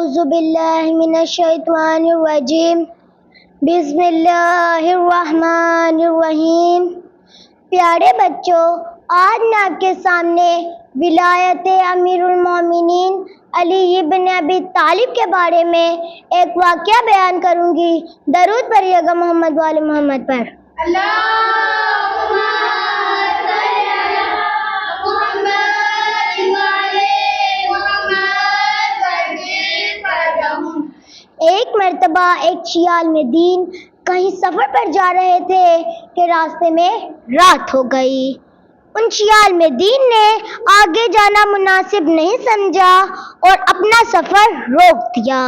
اعوذ باللہ من الشیطان الرجیم بسم اللہ الرحمن الرحیم۔ پیارے بچوں، آج میں آپ کے سامنے ولایت امیر المومنین علی بن ابی طالب کے بارے میں ایک واقعہ بیان کروں گی۔ درود پڑھیے گا محمد وآل محمد پر۔ ایک مرتبہ ایک شیعہ عالم دین کہیں سفر پر جا رہے تھے کہ راستے میں رات ہو گئی۔ ان شیعہ عالم دین نے آگے جانا مناسب نہیں سمجھا اور اپنا سفر روک دیا۔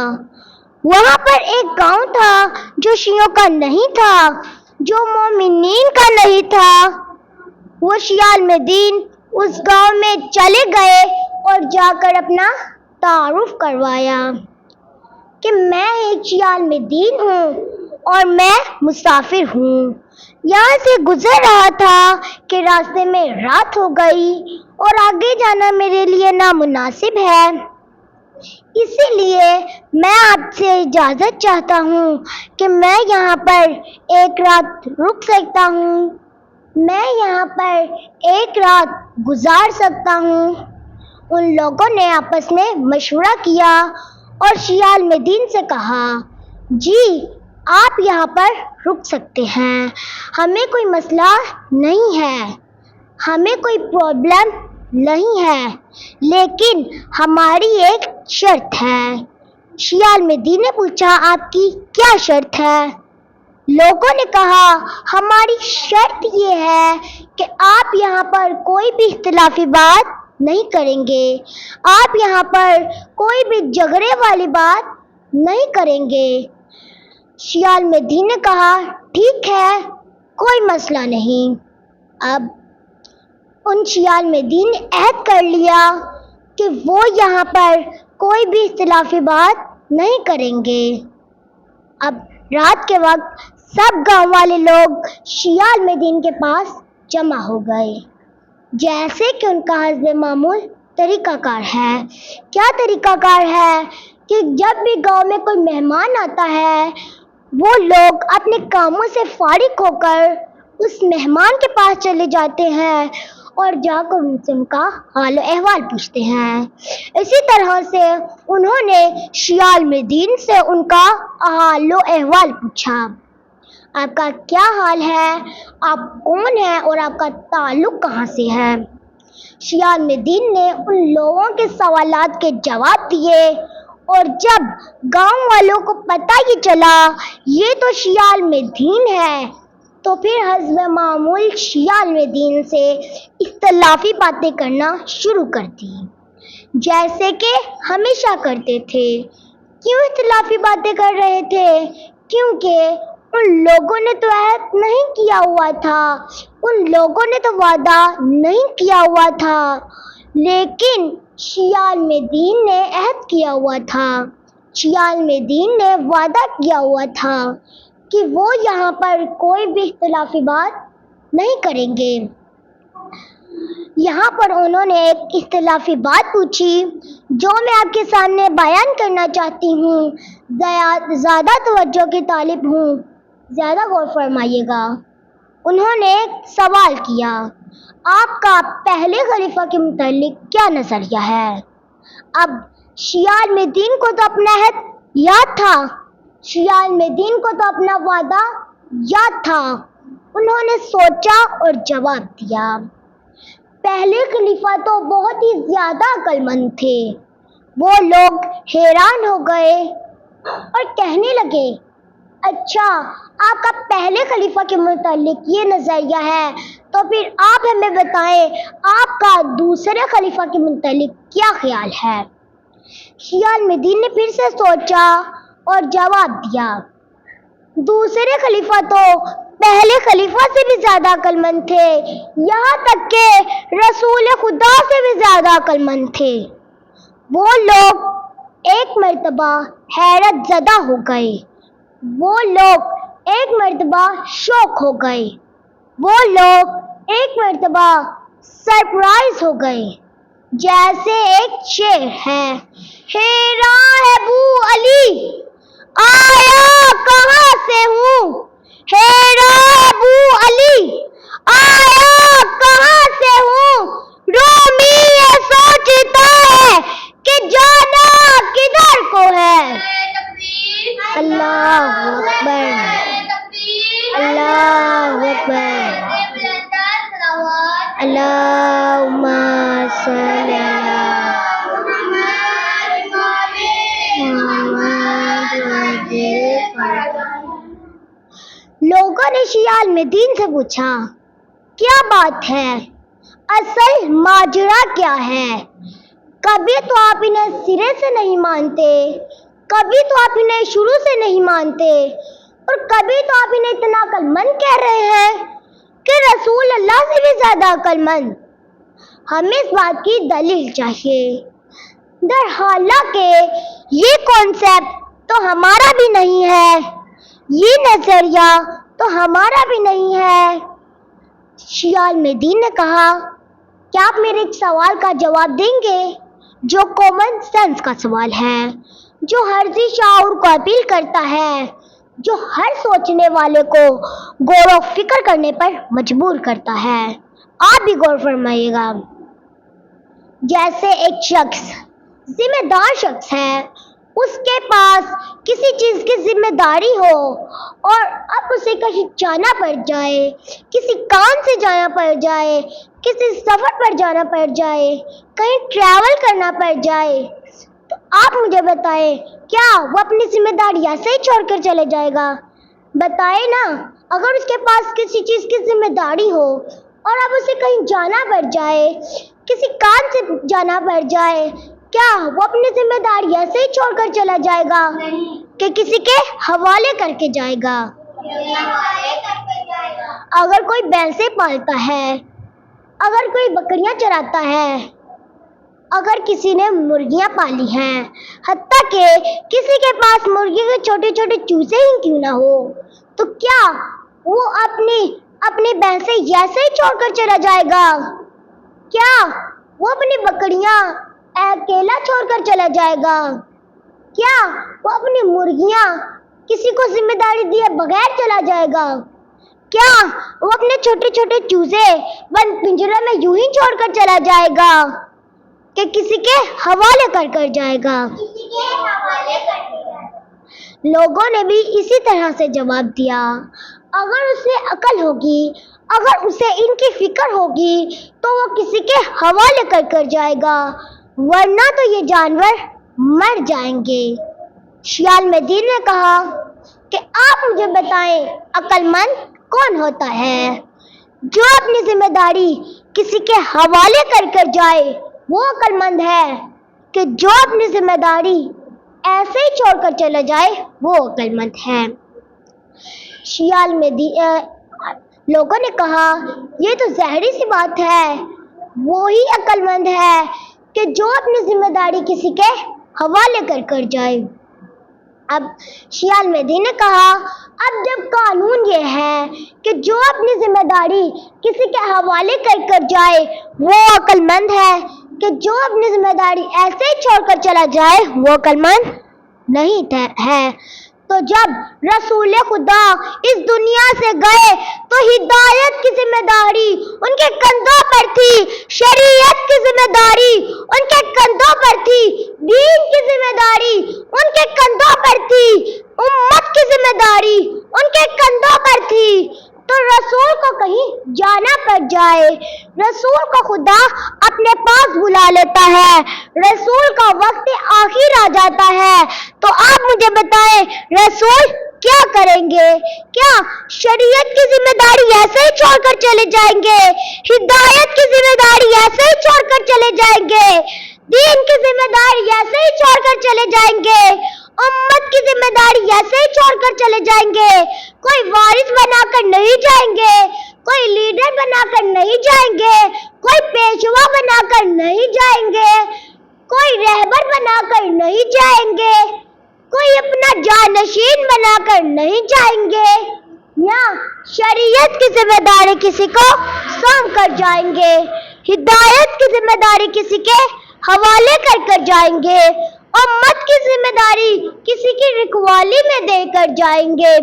وہاں پر ایک گاؤں تھا جو شیعوں کا نہیں تھا، جو مومنین کا نہیں تھا۔ وہ شیعہ عالم دین اس گاؤں میں چلے گئے اور جا کر اپنا تعارف کروایا کہ میں ایک شیعہ عالم دین ہوں اور میں مسافر ہوں، یہاں سے گزر رہا تھا کہ راستے میں رات ہو گئی اور آگے جانا میرے لیے نامناسب ہے، اسی لیے میں آپ سے اجازت چاہتا ہوں کہ میں یہاں پر ایک رات رک سکتا ہوں، میں یہاں پر ایک رات گزار سکتا ہوں۔ ان لوگوں نے آپس میں مشورہ کیا اور شیعہ عالم دین سے کہا، جی آپ یہاں پر رک سکتے ہیں، ہمیں کوئی مسئلہ نہیں ہے، ہمیں کوئی پرابلم نہیں ہے، لیکن ہماری ایک شرط ہے۔ شیعہ عالم دین نے پوچھا، آپ کی کیا شرط ہے؟ لوگوں نے کہا، ہماری شرط یہ ہے کہ آپ یہاں پر کوئی بھی اختلافی بات نہیں کریں گے، آپ یہاں پر کوئی بھی جھگڑے والی بات نہیں کریں گے۔ شیعہ عالم دین نے کہا، ٹھیک ہے، کوئی مسئلہ نہیں۔ اب ان شیعہ عالم دین نے عہد کر لیا کہ وہ یہاں پر کوئی بھی اختلافی بات نہیں کریں گے۔ اب رات کے وقت سب گاؤں والے لوگ شیعہ عالم دین کے پاس جمع ہو گئے، جیسے کہ ان کا حسب معمول طریقہ کار ہے۔ کیا طریقہ کار ہے کہ جب بھی گاؤں میں کوئی مہمان آتا ہے، وہ لوگ اپنے کاموں سے فارغ ہو کر اس مہمان کے پاس چلے جاتے ہیں اور جا کر ان سے ان کا حال و احوال پوچھتے ہیں۔ اسی طرح سے انہوں نے شیعہ عالم دین سے ان کا حال و احوال پوچھا، آپ کا کیا حال ہے، آپ کون ہیں اور آپ کا تعلق کہاں سے ہے؟ شیعہ عالم دین نے ان لوگوں کے سوالات کے جواب دیے، اور جب گاؤں والوں کو پتہ یہ چلا یہ تو شیعہ عالم دین ہے، تو پھر حسب معمول شیعہ عالم دین سے اختلافی باتیں کرنا شروع کر دی، جیسے کہ ہمیشہ کرتے تھے۔ کیوں اختلافی باتیں کر رہے تھے؟ کیونکہ ان لوگوں نے تو عہد نہیں کیا ہوا تھا، ان لوگوں نے تو وعدہ نہیں کیا ہوا تھا، لیکن شیعہ عالم دین نے عہد کیا ہوا تھا، شیعہ عالم دین نے وعدہ کیا ہوا تھا کہ وہ یہاں پر کوئی بھی اختلافی بات نہیں کریں گے۔ یہاں پر انہوں نے ایک اختلافی بات پوچھی جو میں آپ کے سامنے بیان کرنا چاہتی ہوں، زیادہ توجہ کی طالب ہوں، زیادہ غور فرمائیے گا۔ انہوں نے سوال کیا، آپ کا پہلے خلیفہ کے متعلق کیا نظریہ ہے؟ اب شیعہ عالم دین کو تو اپنا عہد یاد تھا، شیعہ عالم دین کو تو اپنا وعدہ یاد تھا۔ انہوں نے سوچا اور جواب دیا، پہلے خلیفہ تو بہت ہی زیادہ عقل مند تھے۔ وہ لوگ حیران ہو گئے اور کہنے لگے، اچھا آپ کا پہلے خلیفہ کے متعلق یہ نظریہ ہے، تو پھر آپ ہمیں بتائیں آپ کا دوسرے خلیفہ کے متعلق کیا خیال ہے؟ شیعہ عالم دین نے پھر سے سوچا اور جواب دیا، دوسرے خلیفہ تو پہلے خلیفہ سے بھی زیادہ عقل مند تھے، یہاں تک کہ رسول خدا سے بھی زیادہ عقل مند تھے۔ وہ لوگ ایک مرتبہ حیرت زدہ ہو گئے، وہ لوگ ایک مرتبہ شوق ہو گئے، وہ لوگ ایک مرتبہ سرپرائز ہو گئے، جیسے ایک شعر ہے، ہیرا ہے بو علی آیا کہاں سے ہوں، ہیرا ہے بو علی آیا کہاں سے ہوں، رومی یہ سوچتا ہے کہ جانا کدھر کو ہے۔ اللہ اکبر، اللہ اکبر، اللہم صل علی محمد۔ لوگوں نے شیعہ عالم دین سے پوچھا، کیا بات ہے، اصل ماجرا کیا ہے؟ کبھی تو آپ انہیں سرے سے نہیں مانتے، کبھی تو آپ انہیں شروع سے نہیں مانتے، اور کبھی تو آپ انہیں اتنا عقل مند کہہ رہے ہیں کہ رسول اللہ سے بھی زیادہ عقل مند۔ ہمیں اس بات کی دلیل چاہیے۔ در حالانکہ یہ کانسیپٹ تو ہمارا بھی نہیں ہے، یہ نظریہ تو ہمارا بھی نہیں ہے۔ شیعہ عالم دین نے کہا، کیا آپ میرے ایک سوال کا جواب دیں گے جو کامن سینس کا سوال ہے، جو ہر ذی شعور کو اپیل کرتا ہے، جو ہر سوچنے والے کو غور و فکر کرنے پر مجبور کرتا ہے۔ آپ بھی غور فرمائیے گا۔ جیسے ایک شخص ذمہ دار شخص ہے، اس کے پاس کسی چیز کی ذمہ داری ہو اور اب اسے کہیں جانا پڑ جائے، کسی کام سے جانا پڑ جائے، کسی سفر پر جانا پڑ جائے، کہیں ٹریول کرنا پڑ جائے، تو آپ مجھے بتائیں، کیا وہ اپنی ذمہ داری ایسے ہی چھوڑ کر چلے جائے گا؟ بتائیں نا، اگر اس کے پاس کسی چیز کی ذمہ داری ہو اور اب اسے کہیں جانا پڑ جائے، کسی کام سے جانا پڑ جائے، کیا وہ اپنی ذمہ داری ایسے ہی چھوڑ کر چلا جائے گا کہ کسی کے حوالے کر کے جائے گا؟ اگر کوئی بھینسیں پالتا ہے، اگر کوئی بکریاں چراتا ہے، اگر کسی نے مرغیاں پالی ہیں، حتیٰ کہ کسی کے پاس مرغی کے چھوٹے چھوٹے چوزے ہی کیوں نہ ہو، تو کیا وہ اپنی بھینسیں ایسے ہی چھوڑ کر چلا جائے گا؟ کیا وہ اپنی بکریاں اکیلا چھوڑ کر چلا جائے گا؟ کیا وہ اپنی مرغیاں کسی کو ذمہ داری دیے بغیر چلا جائے گا؟ کیا وہ اپنے چھوٹے چھوٹے چوزے بند پنجرے میں یوں ہی چھوڑ کر چلا جائے گا کہ کسی کے حوالے کر کر جائے گا؟ لوگوں نے بھی اسی طرح سے جواب دیا، اگر اسے عقل ہوگی، اگر اسے ان کی فکر ہوگی تو وہ کسی کے حوالے کر کر جائے گا، ورنہ تو یہ جانور مر جائیں گے۔ شیعہ عالم دین نے کہا کہ آپ مجھے بتائیں، عقل مند کون ہوتا ہے؟ جو اپنی ذمہ داری کسی کے حوالے کر کر جائے وہ عقل مند ہے، کہ جو اپنی ذمہ داری ایسے ہی چھوڑ کر چلا جائے وہ عقل مند ہے؟ شیعہ عالم دین لوگوں نے کہا، یہ تو ظاہری سی بات ہے، وہی عقل مند ہے کہ جو اپنی ذمہ داری کسی کے حوالے کر کر جائے۔ اب شیعہ عالم دین نے کہا، اب جب قانون یہ ہے کہ جو اپنی ذمہ داری کسی کے حوالے کر کر جائے وہ عقل مند ہے، کہ جو اپنی ذمہ داری ایسے ہی چھوڑ کر چلا جائے وہ عقل مند نہیں ہے، تو جب رسول خدا اس دنیا سے گئے تو ہدایت کی ذمہ داری ان کے کندھوں پر تھی، شریعت کی ذمہ داری ان کے کندھوں پر تھی، دین کی ذمہ داری ان کے کندھوں پر تھی، امت کی ذمہ داری ان کے کندھوں پر تھی۔ تو رسول کو کہیں جانا پڑ جائے، رسول کو خدا اپنے پاس بلا لیتا ہے، رسول کا وقت آخر آ جاتا ہے، تو آپ مجھے بتائیں رسول کیا کریں گے؟ کیا شریعت کی ذمہ داری ایسے ہی چھوڑ کر چلے جائیں گے؟ ہدایت کی ذمہ داری ایسے ہی چھوڑ کر چلے جائیں گے؟ دین کی ذمہ داری ایسے ہی چھوڑ کر چلے جائیں گے؟ امت کی ذمہ داری ایسے ہی چھوڑ کر چلے جائیں گے؟ کوئی وارث بنا کر نہیں جائیں گے، کوئی لیڈر بنا کر نہیں جائیں گے، کوئی پیشوا بنا کر نہیں جائیں گے، کوئی رہبر بنا کر نہیں جائیں گے، کوئی اپنا جانشین بنا کر نہیں جائیں گے، یا شریعت کی ذمہ داری کسی کو سونپ کر جائیں گے؟ ہدایت کی ذمہ داری کسی کے حوالے کر جائیں گے، امت کی ذمہ داری کسی کی رکھوالی میں دے کر جائیں گے،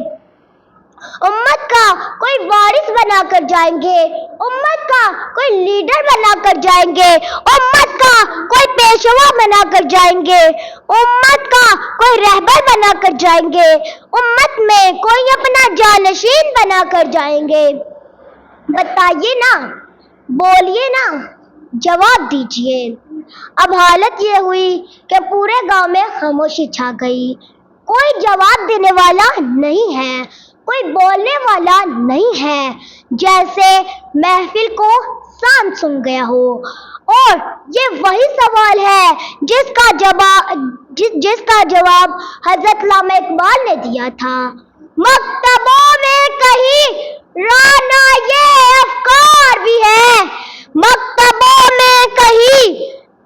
امت کا کوئی وارث بنا کر جائیں گے، امت کا کوئی لیڈر بنا کر جائیں گے، امت کا کوئی پیشوا بنا کر جائیں گے، امت کا کوئی رہبر بنا کر جائیں گے، امت میں کوئی اپنا جانشین بنا کر جائیں گے۔ بتائیے نا، بولیے نا، جواب دیجئے۔ اب حالت یہ ہوئی کہ پورے گاؤں میں خاموشی چھا گئی، کوئی جواب دینے والا نہیں ہے، کوئی بولنے والا نہیں ہے، جیسے محفل کو سانپ سونگھ گیا ہو۔ اور یہ وہی سوال ہے جس کا جواب حضرت علامہ اقبال نے دیا تھا، مکتبوں میں کہیں رانا یہ افکار بھی ہے، مکتبوں میں کہیں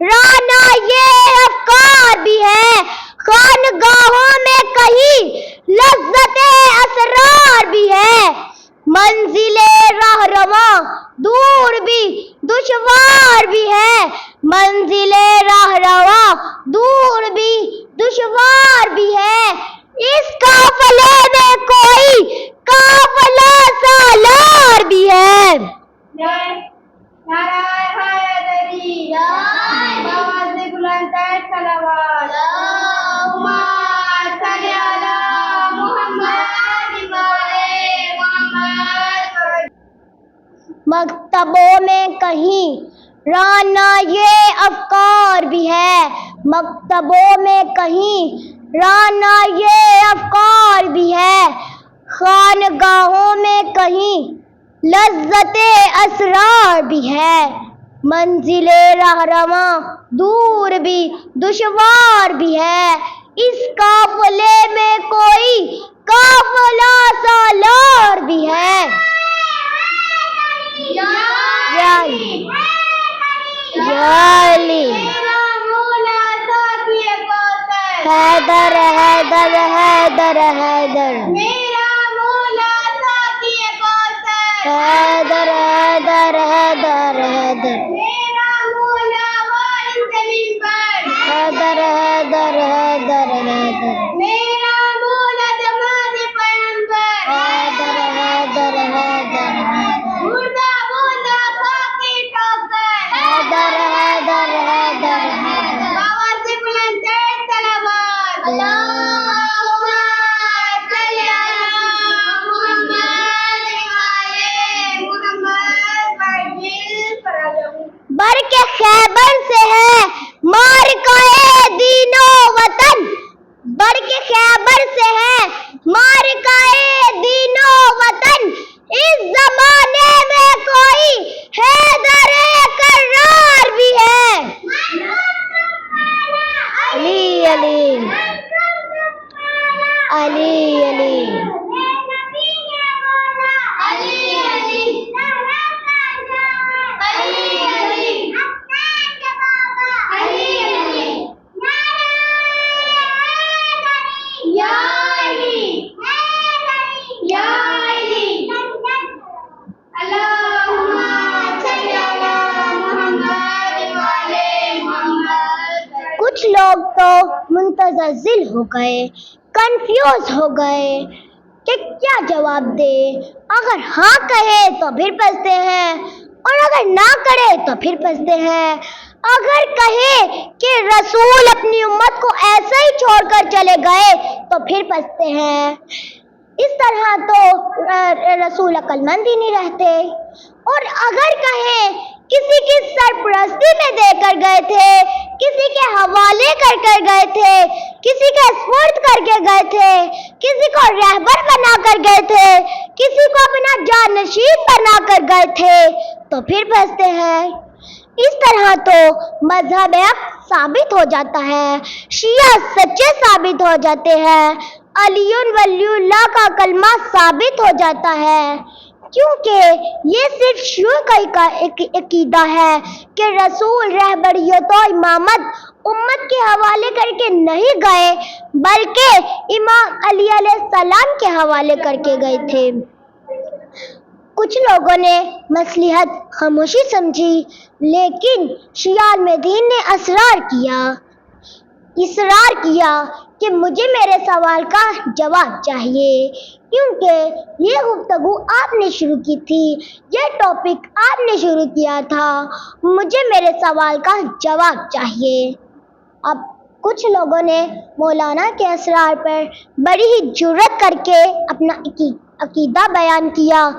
رانا یہ افکار بھی ہے، خانگاہوں میں کہیں لذت اسرار بھی ہے، منزل راہ رواں دور بھی دشوار بھی ہے، منزل راہ رواں دور بھی دشوار بھی ہے، اس قافلے میں کوئی قافلہ سالار بھی ہے۔ نعرہ حیدری، آواز بلند ہے صلوات، اللہم صلی علی محمد وعلی محمد۔ مکتبوں میں کہیں رانا یہ افکار بھی ہے، مکتبوں میں کہیں رانا یہ افکار بھی ہے، خانگاہوں میں کہیں لذت اسرار بھی ہے، منزل راہ رواں دور بھی دشوار بھی ہے، اس قافلے میں کوئی قافلہ سالار بھی ہے۔ یا علی حیدر حیدر حیدر حیدر میرا مولا ساقی کوثر، حیدر حیدر حیدر حیدر میرا مولا وارث زمین پر، حیدر حیدر حیدر حیدر میرا مولا دماد پیغمبر، حیدر حیدر حیدر حیدر مردہ مولا ساقی کوثر، حیدر حیدر حیدر حیدر آواز بلند ہے صلوات، اللہم صلی علی محمد وعلی محمد وعجل فرجہم۔ بر کے خیبر سے ہے معرکہ دین و وطن، بر کے خیبر سے ہے معرکہ دین و وطن، اس زمانے میں کوئی حیدر کرار بھی ہے۔ علی علی علی علی کچھ لوگ تو منتزل ہو گئے، کنفیوز ہو گئے کہ کیا جواب دے، اگر ہاں کہے تو پھر پھنستے ہیں اور اگر نہ کرے تو پھر پھنستے ہیں، اگر کہے کہ رسول اپنی امت کو ایسے ہی چھوڑ کر چلے گئے تو پھر پھنستے ہیں۔ اس طرح تو رسول عقل مند ہی نہیں رہتے، اور اگر کہیں کسی کی سرپرستی میں دے کر گئے تھے، کسی کے حوالے کر گئے تھے، کسی کے سپرد کر کے گئے تھے، کسی کو رہبر بنا کر گئے تھے، کسی کو اپنا جانشین بنا کر گئے تھے تو پھر پھنستے ہیں۔ اس طرح تو مذہب حق ثابت ہو جاتا ہے، شیعہ سچے ثابت ہو جاتے ہیں، علی ولی اللہ کا کلمہ ثابت ہو جاتا ہے، کیونکہ یہ صرف شیعوں کا عقیدہ ہے کہ رسول رہبریت و امامت امت کے حوالے کر کے نہیں گئے بلکہ امام علی علیہ السلام کے حوالے کر کے گئے تھے۔ کچھ لوگوں نے مصلحت خاموشی سمجھی، لیکن شیعہ عالمدین نے اصرار کیا کہ مجھے میرے سوال کا جواب چاہیے، کیونکہ یہ گفتگو آپ نے شروع کی تھی، یہ ٹاپک آپ نے شروع کیا تھا، مجھے میرے سوال کا جواب چاہیے۔ اب کچھ لوگوں نے مولانا کے اصرار پر بڑی ہی جرأت کر کے اپنا عقیدہ بیان کیا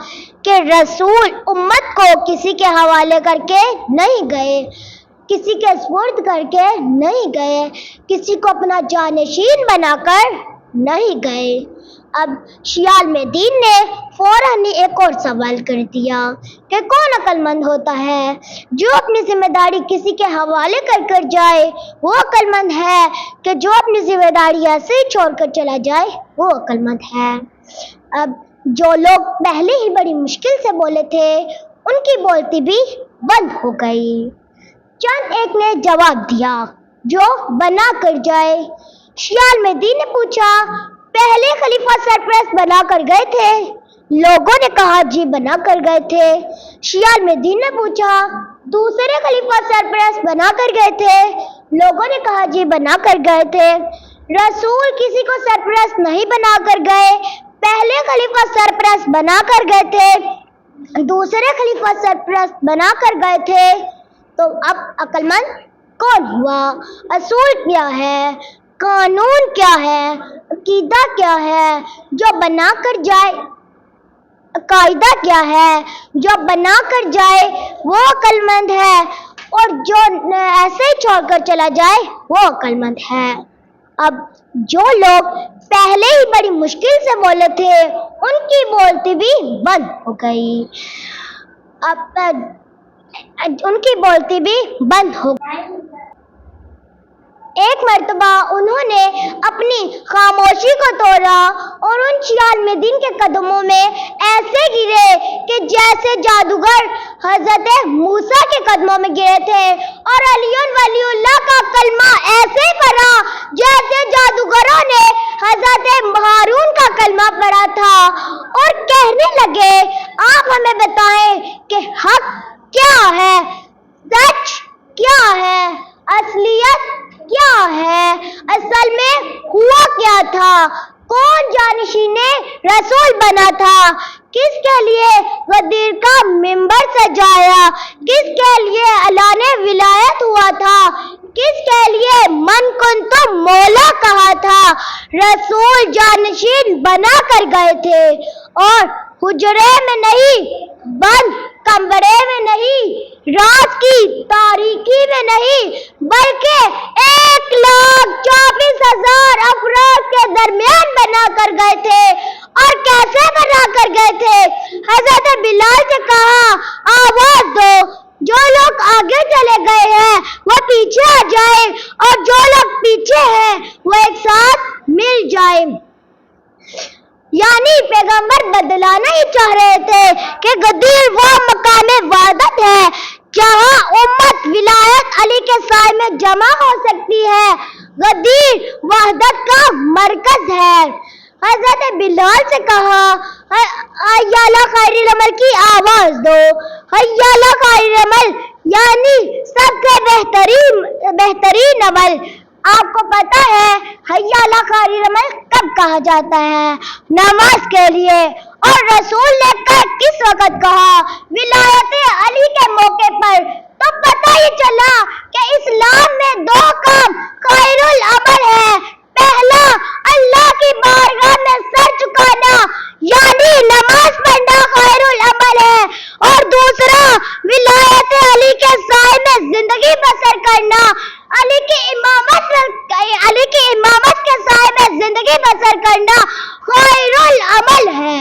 کہ رسول امت کو کسی کے حوالے کر کے نہیں گئے، کسی کے سپرد کر کے نہیں گئے، کسی کو اپنا جانشین بنا کر نہیں گئے۔ اب شیعہ عالمدین نے فوراً ایک اور سوال کر دیا کہ کون عقل مند ہوتا ہے؟ جو اپنی ذمہ داری کسی کے حوالے کر جائے وہ عقل مند ہے، کہ جو اپنی ذمہ داری ایسے ہی چھوڑ کر چلا جائے وہ عقل مند ہے۔ اب جو لوگ پہلے ہی بڑی مشکل سے بولے تھے ان کی بولتی بھی بند ہو گئی۔ چند ایک نے جواب دیا، جو بنا کر جائے۔ شیعہ عالمدین نے پوچھا، پہلے خلیفہ سرپرست بنا کر گئے تھے؟ لوگوں نے کہا جی بنا کر گئے تھے۔ شیعہ عالمدین نے پوچھا، دوسرے خلیفہ سرپرست بنا کر گئے تھے؟ لوگوں نے کہا جی بنا کر گئے تھے۔ رسول کسی کو سرپرست نہیں بنا کر گئے، پہلے خلیفہ سرپرست بنا کر گئے تھے، دوسرے خلیفہ سرپرست بنا کر گئے تھے، تو اب عقل مند کون ہوا؟ اصول کیا ہے؟ قانون کیا ہے؟ عقیدہ کیا ہے؟ جو بنا کر جائے، قاعدہ کیا ہے؟ جو بنا کر جائے وہ عقل مند ہے، اور جو ایسے ہی چھوڑ کر چلا جائے وہ عقل مند ہے۔ اب جو لوگ پہلے ہی بڑی مشکل سے بولے تھے ان کی بولتی بھی بند ہو گئی۔ ایک مرتبہ انہوں نے اپنی خاموشی کو توڑا اور ان شیعہ عالمدین کے قدموں میں ایسے گرے کہ جیسے جادوگر حضرت موسیٰ کے قدموں میں گرے تھے، اور علی ولی اللہ کا کلمہ ایسے پڑھا جیسے جادوگروں نے حضرت ہارون کا کلمہ پڑھا تھا، اور کہنے لگے، آپ ہمیں بتائیں کہ حق کیا ہے، سچ کیا ہے، اصلیت کیا ہے، اصل میں ہوا کیا تھا، کون جانشین رسول بنا تھا، کس کے لیے غدیر کا منبر سجایا، کس کے لیے اعلان ولایت ہوا تھا، کس کے لیے من کنت مولا کہا تھا۔ رسول جانشین بنا کر گئے تھے، اور حجرے میں نہیں، بند کمرے میں نہیں، رات کی تاریکی میں نہیں، بلکہ 1,24,000 افراد کے درمیان بنا کر گئے تھے۔ اور کیسے بنا کر گئے تھے؟ حضرت بلال سے کہا، آواز دو، جو لوگ آگے چلے گئے ہیں وہ پیچھے آ جائیں، اور جو لوگ پیچھے ہیں وہ ایک ساتھ مل جائیں۔ یعنی پیغمبر بدلانا ہی چاہ رہے تھے کہ غدیر وہ مقام وحدت ہے جہاں امت ولایت علی کے سائے میں جمع ہو سکتی ہے، غدیر وحدت کا مرکز ہے۔ حضرت بلال سے کہا، حی علی خیر العمل کی آواز دو۔ حی علی خیر العمل یعنی سب سے بہترین عمل۔ آپ کو پتا ہے حی علی خیر العمل کب کہا جاتا ہے؟ نماز کے لیے۔ اور رسول نے کس وقت کہا؟ ولایت علی کے موقع پر۔ تو پتہ ہی چلا کہ اسلام میں 2 کام خیر العمل ہے۔ پہلا، اللہ کی بارگاہ میں سر جھکانا یعنی نماز پڑھنا خیر العمل ہے، اور دوسرا ولایت علی کے سائے میں زندگی بسر کرنا، علی کی امامت کے سائے میں زندگی بسر کرنا خیر العمل ہے۔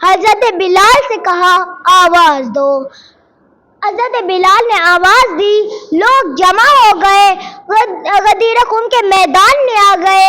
حضرت بلال سے کہا، آواز دو۔ حضرت بلال نے آواز دی، لوگ جمع ہو گئے، غدیر خون کے میدان میں آ گئے،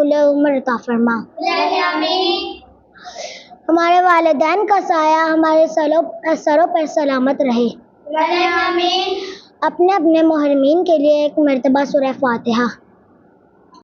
کل عمر عطا فرما. آمین. ہمارے والدین کا سایہ ہمارے سروں پر سلامت رہے. آمین. اپنے محرمین کے لیے ایک مرتبہ سورہ فاتحہ.